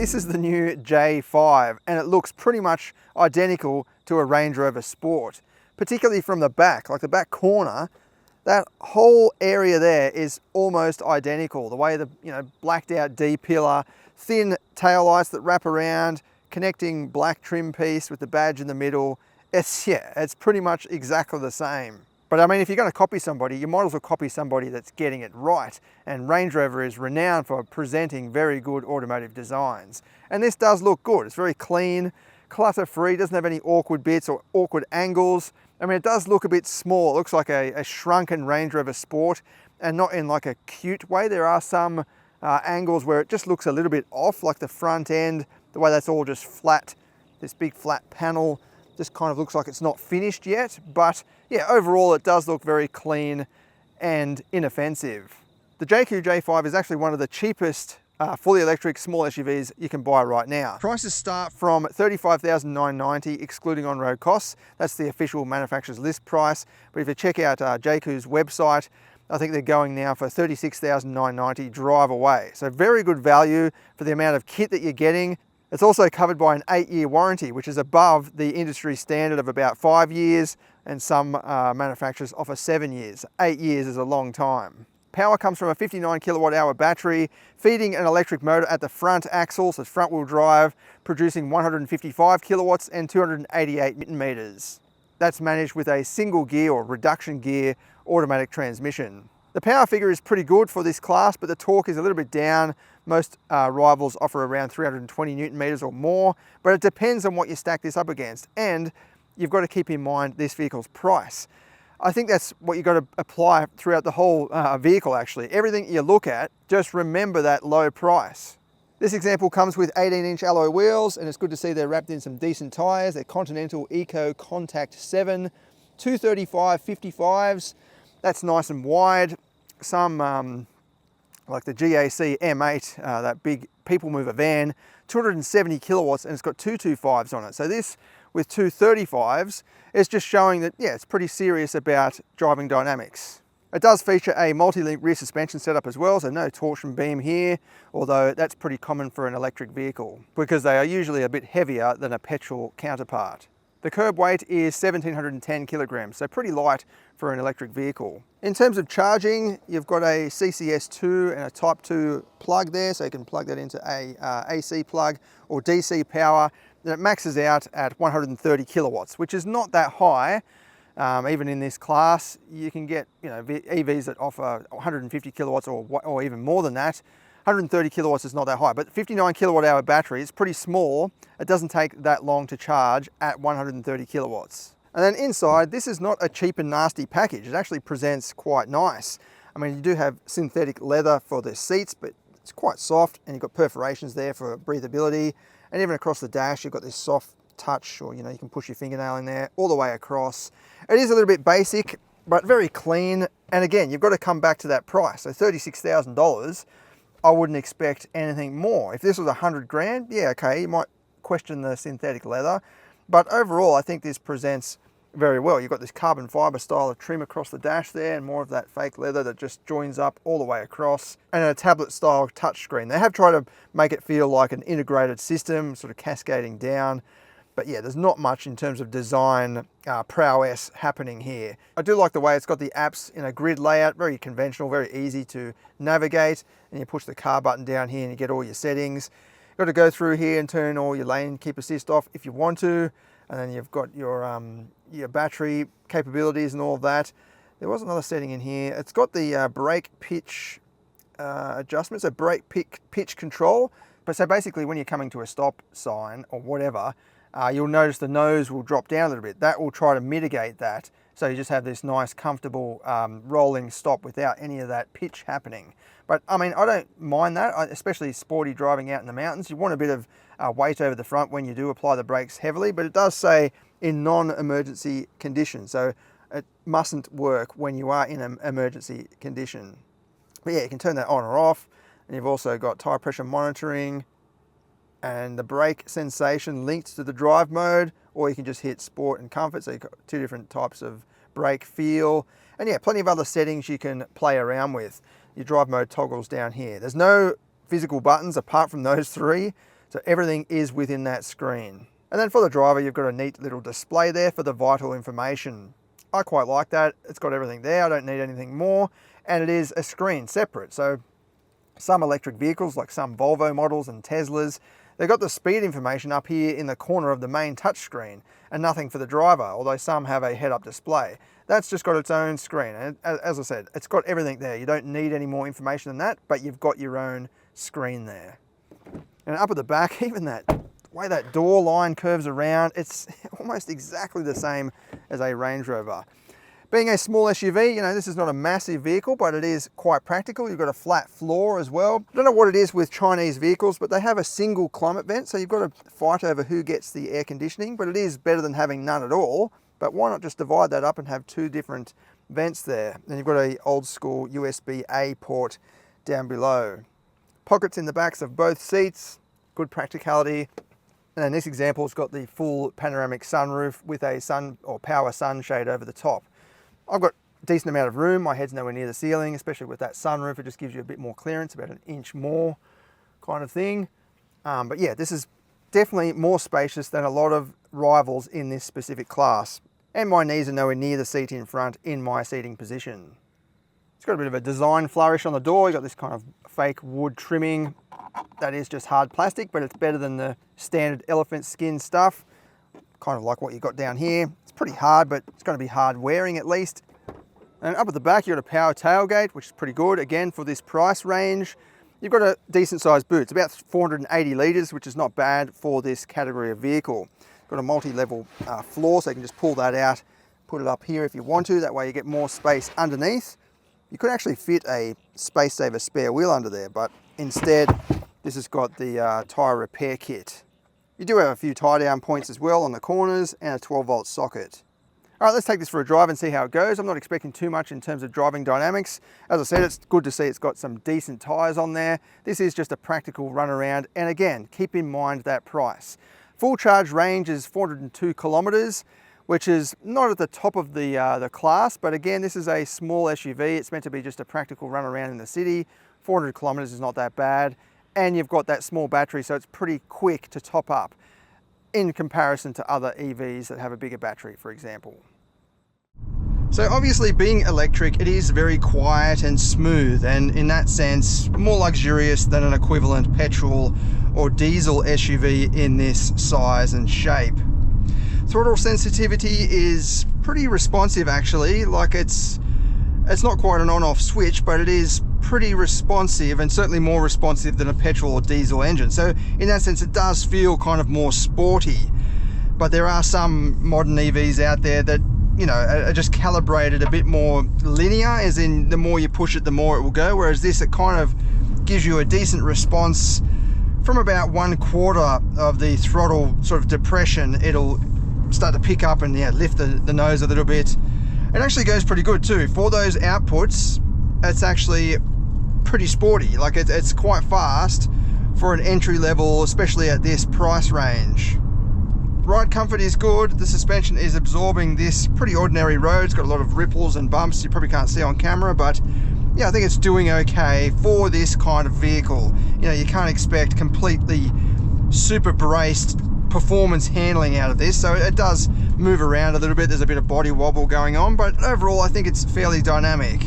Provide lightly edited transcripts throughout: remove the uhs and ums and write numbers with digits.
This is the new J5 and it looks pretty much identical to a Range Rover Sport, particularly from the back, like the back corner. That whole area there is almost identical. The way the blacked out D-pillar, thin taillights that wrap around, connecting black trim piece with the badge in the middle. It's pretty much exactly the same. But I mean, if you're going to copy somebody, you might as well copy somebody that's getting it right. And Range Rover is renowned for presenting very good automotive designs. And this does look good. It's very clean, clutter-free, doesn't have any awkward bits or awkward angles. I mean, it does look a bit small. It looks like a shrunken Range Rover Sport, and not in like a cute way. There are some angles where it just looks a little bit off, like the front end, the way that's all just flat, this big flat panel. Just kind of looks like it's not finished yet, but yeah, overall it does look very clean and inoffensive. The Jaecoo J5 is actually one of the cheapest fully electric small SUVs you can buy right now. Prices start from $35,990 excluding on-road costs. That's the official manufacturer's list price. But if you check out Jaecoo's website, I think they're going now for $36,990 drive away. So very good value for the amount of kit that you're getting. It's also covered by an 8-year warranty, which is above the industry standard of about 5 years, and some manufacturers offer 7 years. 8 years is a long time. Power comes from a 59 kilowatt hour battery, feeding an electric motor at the front axle, so it's front wheel drive, producing 155 kilowatts and 288 newton meters. That's managed with a single gear or reduction gear automatic transmission. The power figure is pretty good for this class, but the torque is a little bit down. Most rivals offer around 320 newton meters or more, but it depends on what you stack this up against. And you've got to keep in mind this vehicle's price. I think that's what you've got to apply throughout the whole vehicle actually. Everything you look at, just remember that low price. This example comes with 18-inch alloy wheels, and it's good to see they're wrapped in some decent tires. They're Continental Eco Contact 7, 235 55s. That's nice and wide. Some, like the GAC M8, that big people mover van, 270 kilowatts, and it's got 225s on it. So this with 235s is just showing that, yeah, it's pretty serious about driving dynamics. It does feature a multi-link rear suspension setup as well, so no torsion beam here, although that's pretty common for an electric vehicle because they are usually a bit heavier than a petrol counterpart. The curb weight is 1,710 kilograms, so pretty light for an electric vehicle. In terms of charging, you've got a CCS2 and a Type 2 plug there, so you can plug that into a AC plug or DC power. Then it maxes out at 130 kilowatts, which is not that high. Even in this class, you can get EVs that offer 150 kilowatts or even more than that. 130 kilowatts is not that high, but 59 kilowatt hour battery is pretty small. It doesn't take that long to charge at 130 kilowatts. And then inside, this is not a cheap and nasty package. It actually presents quite nice. I mean, you do have synthetic leather for the seats, but it's quite soft, and you've got perforations there for breathability. And even across the dash, you've got this soft touch, or you can push your fingernail in there all the way across. It is a little bit basic, but very clean. And again, you've got to come back to that price. So $36,000. I wouldn't expect anything more. If this was 100 grand, yeah, okay, you might question the synthetic leather, but overall, I think this presents very well. You've got this carbon fiber style of trim across the dash there, and more of that fake leather that just joins up all the way across, and a tablet style touchscreen. They have tried to make it feel like an integrated system, sort of cascading down. But yeah, there's not much in terms of design prowess happening here. I do like the way it's got the apps in a grid layout, very conventional, very easy to navigate. And you push the car button down here and you get all your settings. You've got to go through here and turn all your lane keep assist off if you want to. And then you've got your battery capabilities and all of that. There was another setting in here. It's got the brake pitch adjustments, so brake pitch control. But so basically when you're coming to a stop sign or whatever, you'll notice the nose will drop down a little bit. That will try to mitigate that. So you just have this nice, comfortable rolling stop without any of that pitch happening. But I mean, I don't mind that, especially sporty driving out in the mountains. You want a bit of weight over the front when you do apply the brakes heavily, but it does say in non-emergency conditions. So it mustn't work when you are in an emergency condition. But yeah, you can turn that on or off. And you've also got tire pressure monitoring, and the brake sensation linked to the drive mode, or you can just hit sport and comfort. So you've got two different types of brake feel. And yeah, plenty of other settings you can play around with. Your drive mode toggles down here. There's no physical buttons apart from those three So everything is within that screen. And then for the driver, you've got a neat little display there for the vital information. I quite like that. It's got everything there. I don't need anything more. And it is a screen separate. So some electric vehicles, like some Volvo models and Teslas, they've got the speed information up here in the corner of the main touchscreen and nothing for the driver, although some have a head-up display. That's just got its own screen. And as I said, it's got everything there. You don't need any more information than that, but you've got your own screen there. And up at the back, even that way that door line curves around, it's almost exactly the same as a Range Rover. Being a small SUV, you know, this is not a massive vehicle, but it is quite practical. You've got a flat floor as well. I don't know what it is with Chinese vehicles, but they have a single climate vent, so you've got to fight over who gets the air conditioning, but it is better than having none at all. But why not just divide that up and have two different vents there? Then you've got a old school USB-A port down below. Pockets in the backs of both seats, good practicality. And in this example, it's got the full panoramic sunroof with a sun or power sunshade over the top. I've got a decent amount of room. My head's nowhere near the ceiling, especially with that sunroof. It just gives you a bit more clearance, about an inch more kind of thing. But yeah, this is definitely more spacious than a lot of rivals in this specific class. And my knees are nowhere near the seat in front in my seating position. It's got a bit of a design flourish on the door. You've got this kind of fake wood trimming that is just hard plastic, but it's better than the standard elephant skin stuff. Kind of like what you've got down here. It's pretty hard, but it's going to be hard wearing at least. And up at the back, you've got a power tailgate, which is pretty good. Again, for this price range, you've got a decent sized boot. It's about 480 litres, which is not bad for this category of vehicle. Got a multi-level floor, so you can just pull that out, put it up here if you want to. That way you get more space underneath. You could actually fit a space saver spare wheel under there, but instead this has got the tyre repair kit. You do have a few tie down points as well on the corners and a 12-volt socket. All right, let's take this for a drive and see how it goes. I'm not expecting too much in terms of driving dynamics. As I said, it's good to see it's got some decent tyres on there. This is just a practical run around, and again, keep in mind that price. Full charge range is 402 kilometers, which is not at the top of the class, but again, this is a small SUV. It's meant to be just a practical run around in the city. 400 kilometers is not that bad. And you've got that small battery, so it's pretty quick to top up in comparison to other EVs that have a bigger battery, for example. So obviously, being electric, it is very quiet and smooth, and in that sense, more luxurious than an equivalent petrol or diesel SUV in this size and shape. Throttle sensitivity is pretty responsive actually. Like it's not quite an on-off switch, but it is pretty responsive, and certainly more responsive than a petrol or diesel engine. So in that sense, it does feel kind of more sporty. But there are some modern EVs out there that, you know, are just calibrated a bit more linear, as in the more you push it, the more it will go. Whereas this, it kind of gives you a decent response from about 1/4 of the throttle sort of depression. It'll start to pick up and lift the nose a little bit. It actually goes pretty good too. For those outputs, it's actually pretty sporty. Like it's quite fast for an entry level, especially at this price range. Ride comfort is good. The suspension is absorbing this pretty ordinary road. It's got a lot of ripples and bumps you probably can't see on camera, but yeah, I think it's doing okay for this kind of vehicle. You know, you can't expect completely super braced performance handling out of this, so it does move around a little bit. There's a bit of body wobble going on, but overall I think it's fairly dynamic.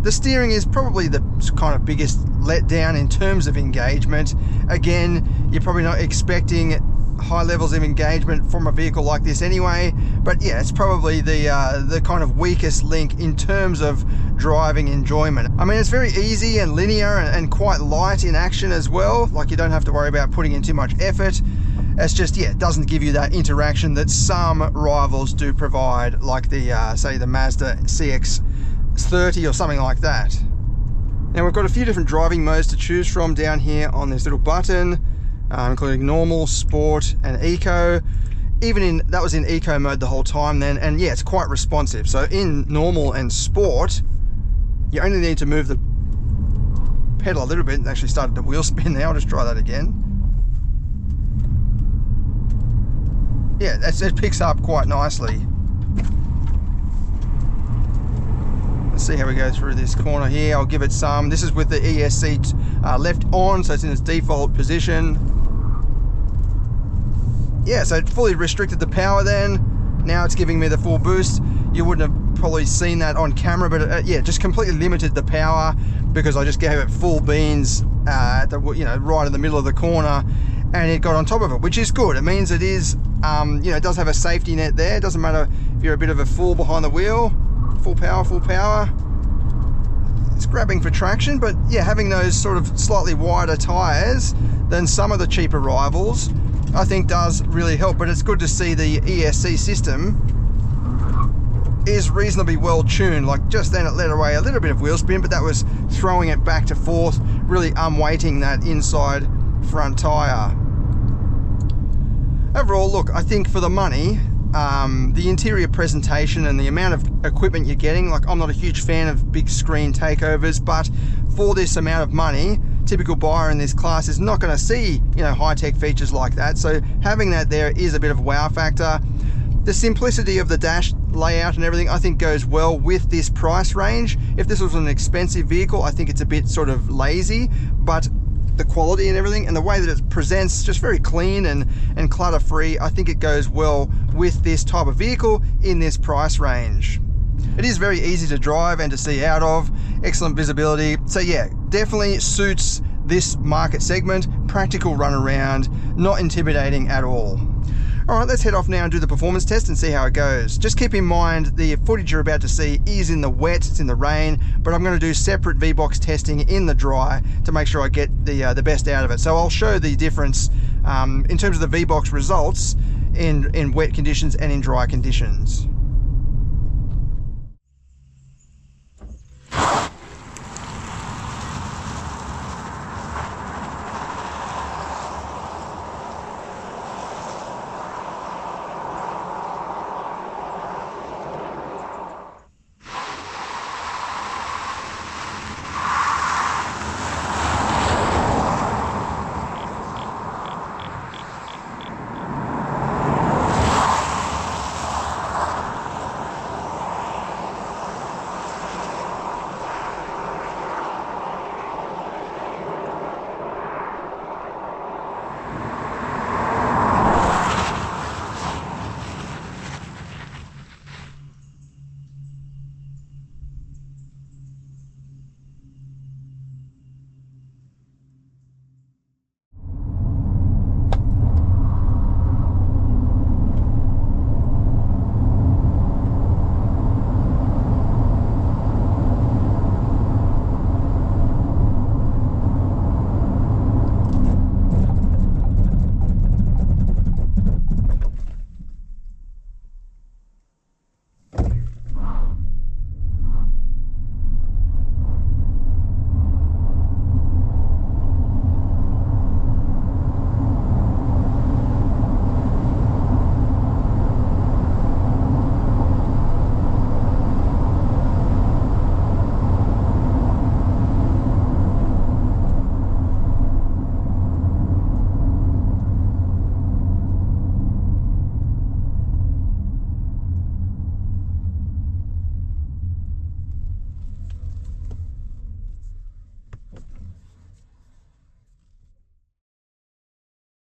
The steering is probably the kind of biggest letdown in terms of engagement. Again, you're probably not expecting high levels of engagement from a vehicle like this anyway, but yeah, it's probably the kind of weakest link in terms of driving enjoyment. I mean, it's very easy and linear and quite light in action as well. Like, you don't have to worry about putting in too much effort. It's just, yeah, it doesn't give you that interaction that some rivals do provide, like the say the Mazda CX-30 or something like that. Now we've got a few different driving modes to choose from down here on this little button, including normal, sport and eco. That was in eco mode the whole time then, and yeah, it's quite responsive. So in normal and sport, you only need to move the pedal a little bit. It actually started the wheel spin there. I'll just try that again. Yeah, it picks up quite nicely. Let's see how we go through this corner here. I'll give it some. This is with the ESC left on, so it's in its default position. yeah, so it fully restricted the power then. Now it's giving me the full boost. You wouldn't have probably seen that on camera, but yeah, just completely limited the power because I just gave it full beans at the, right in the middle of the corner, and it got on top of it, which is good. It means it is, it does have a safety net there. It doesn't matter if you're a bit of a fool behind the wheel. Full power. It's grabbing for traction, but yeah, having those sort of slightly wider tires than some of the cheaper rivals, I think does really help. But it's good to see the ESC system is reasonably well tuned. Like just then it let away a little bit of wheel spin, but that was throwing it back to fourth, really unweighting that inside front tire. Overall, look, I think for the money, the interior presentation and the amount of equipment you're getting, like I'm not a huge fan of big screen takeovers, but for this amount of money, typical buyer in this class is not going to see, high-tech features like that. So having that there is a bit of a wow factor. The simplicity of the dash layout and everything, I think goes well with this price range. If this was an expensive vehicle, I think it's a bit sort of lazy, but the quality and everything and the way that it presents, just very clean and clutter free, I think it goes well with this type of vehicle in this price range. It is very easy to drive and to see out of, excellent visibility. So yeah, definitely suits this market segment, practical run around, not intimidating at all. All right, let's head off now and do the performance test and see how it goes. Just keep in mind the footage you're about to see is in the wet, it's in the rain, but I'm going to do separate V-Box testing in the dry to make sure I get the best out of it. So I'll show the difference in terms of the V-Box results in wet conditions and in dry conditions.